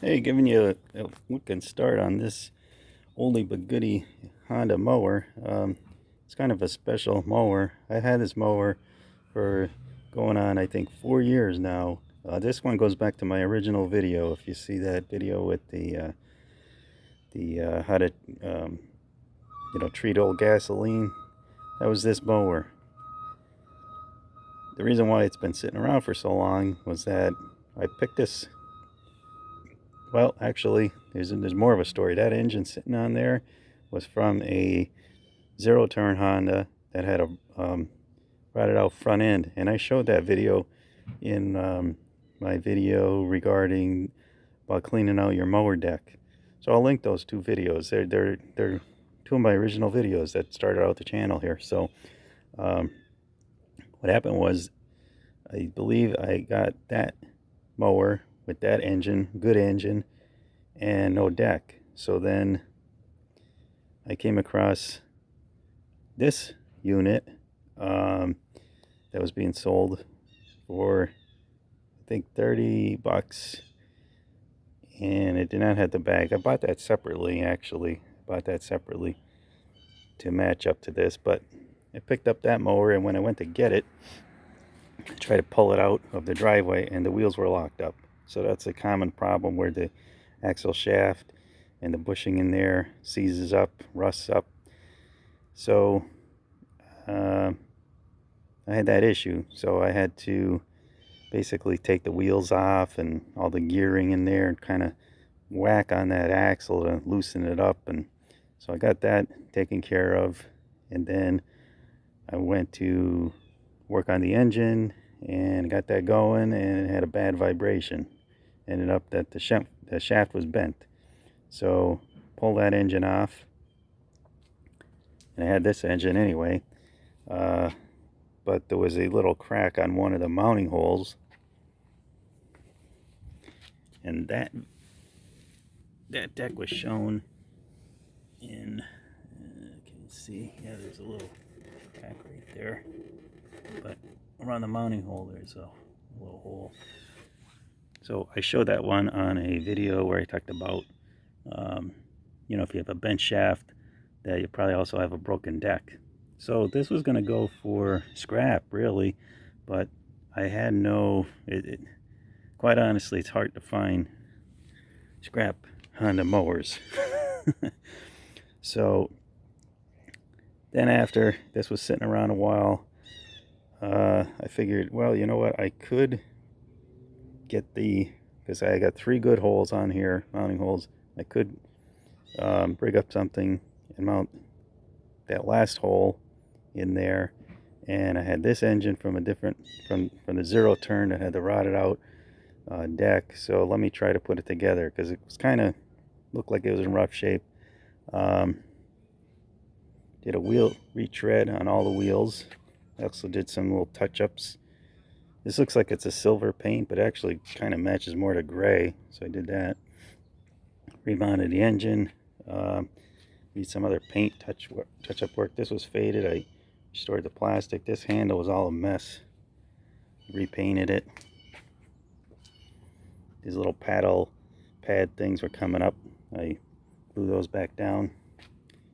Hey, giving you a look and start on this oldie but goodie Honda mower. It's kind of a special mower. I've had this mower for going on, I think, 4 years now. This one goes back to my original video. If you see that video with the how to treat old gasoline, that was this mower. The reason why it's been sitting around for so long was that I picked this. Well, actually, there's more of a story. That engine sitting on there was from a zero-turn Honda that had a rotted out front end, and I showed that video in my video regarding about cleaning out your mower deck. So I'll link those two videos. They're two of my original videos that started out the channel here. So what happened was, I believe I got that mower with that engine, good engine, and no deck. So then I came across this unit that was being sold for, I think, 30 bucks, and it did not have the bag. I bought that separately, actually. I bought that separately to match up to this, but I picked up that mower, and when I went to get it, I tried to pull it out of the driveway, and the wheels were locked up. So that's a common problem where the axle shaft and the bushing in there seizes up, rusts up. So I had that issue, so I had to basically take the wheels off and all the gearing in there and kind of whack on that axle to loosen it up. And so I got that taken care of, and then I went to work on the engine and got that going, and it had a bad vibration. Ended up that the shaft was bent. So pull that engine off, and I had this engine anyway, but there was a little crack on one of the mounting holes, and that deck was shown in, can you see? Yeah, there's a little crack right there, but around the mounting hole there's a little hole. So I showed that one on a video where I talked about if you have a bent shaft, that you probably also have a broken deck. So this was going to go for scrap, really, but I had quite honestly, it's hard to find scrap Honda mowers. So then after this was sitting around a while, I figured, well, you know what, I could get because I got 3 good holes on here, mounting holes. I could rig up something and mount that last hole in there. And I had this engine from from the zero turn that had the rotted out deck. So let me try to put it together, because it was kind of looked like it was in rough shape. Did a wheel retread on all the wheels. I also did some little touch-ups. This looks like it's a silver paint, but actually kind of matches more to gray, so I did that. Remounted the engine. Need some other paint touch-up work. This was faded. I restored the plastic. This handle was all a mess. Repainted it. These little paddle pad things were coming up. I glued those back down.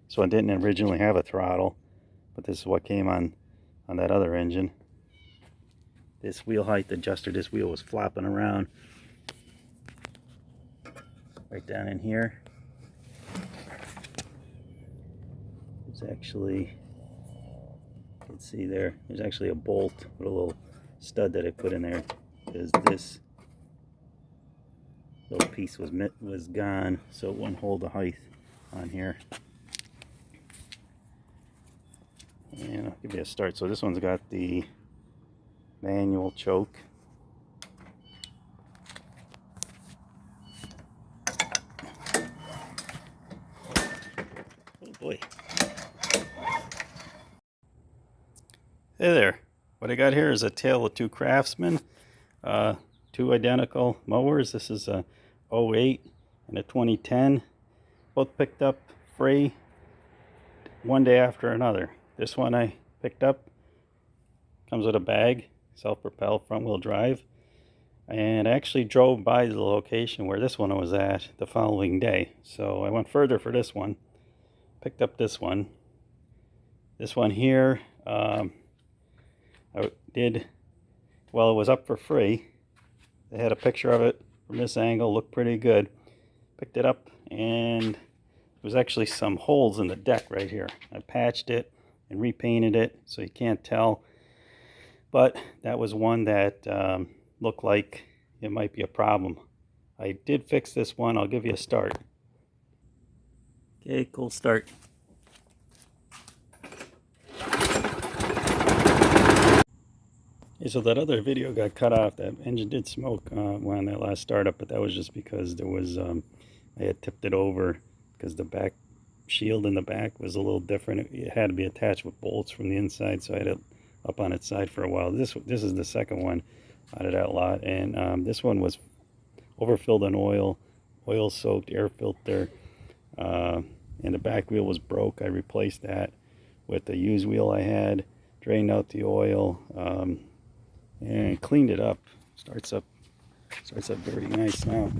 So I didn't originally have a throttle, but this is what came on that other engine. This wheel height adjuster, this wheel was flopping around right down in here. It's actually, you can see there's actually a bolt with a little stud that I put in there, because this little piece was gone, so it wouldn't hold the height on here. And I'll give you a start. So this one's got the manual choke. Oh boy. Hey there. What I got here is a tale of two craftsmen. Two identical mowers. This is a 08 and a 2010. Both picked up free one day after another. This one I picked up, comes with a bag, self-propelled front-wheel drive. And I actually drove by the location where this one was at the following day. So I went further for this one, picked up this one. This one here, I did, well, it was up for free. They had a picture of it from this angle, looked pretty good. Picked it up, and there was actually some holes in the deck right here. I patched it and repainted it so you can't tell. But that was one that looked like it might be a problem. I did fix this one. I'll give you a start. Okay, cool start. Okay, so that other video got cut off. That engine did smoke when that last startup, but that was just because there was I had tipped it over because the back shield in the back was a little different. It had to be attached with bolts from the inside, so I had it up on its side for a while. This is the second one out of that lot, and this one was overfilled in oil soaked air filter, and the back wheel was broke. I replaced that with the used wheel I had, drained out the oil, and cleaned it up. Starts up very nice now.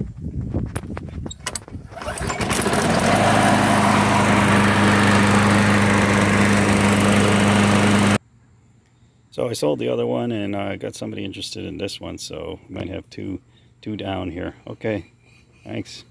So I sold the other one, and I got somebody interested in this one, so we might have two down here. Okay, thanks.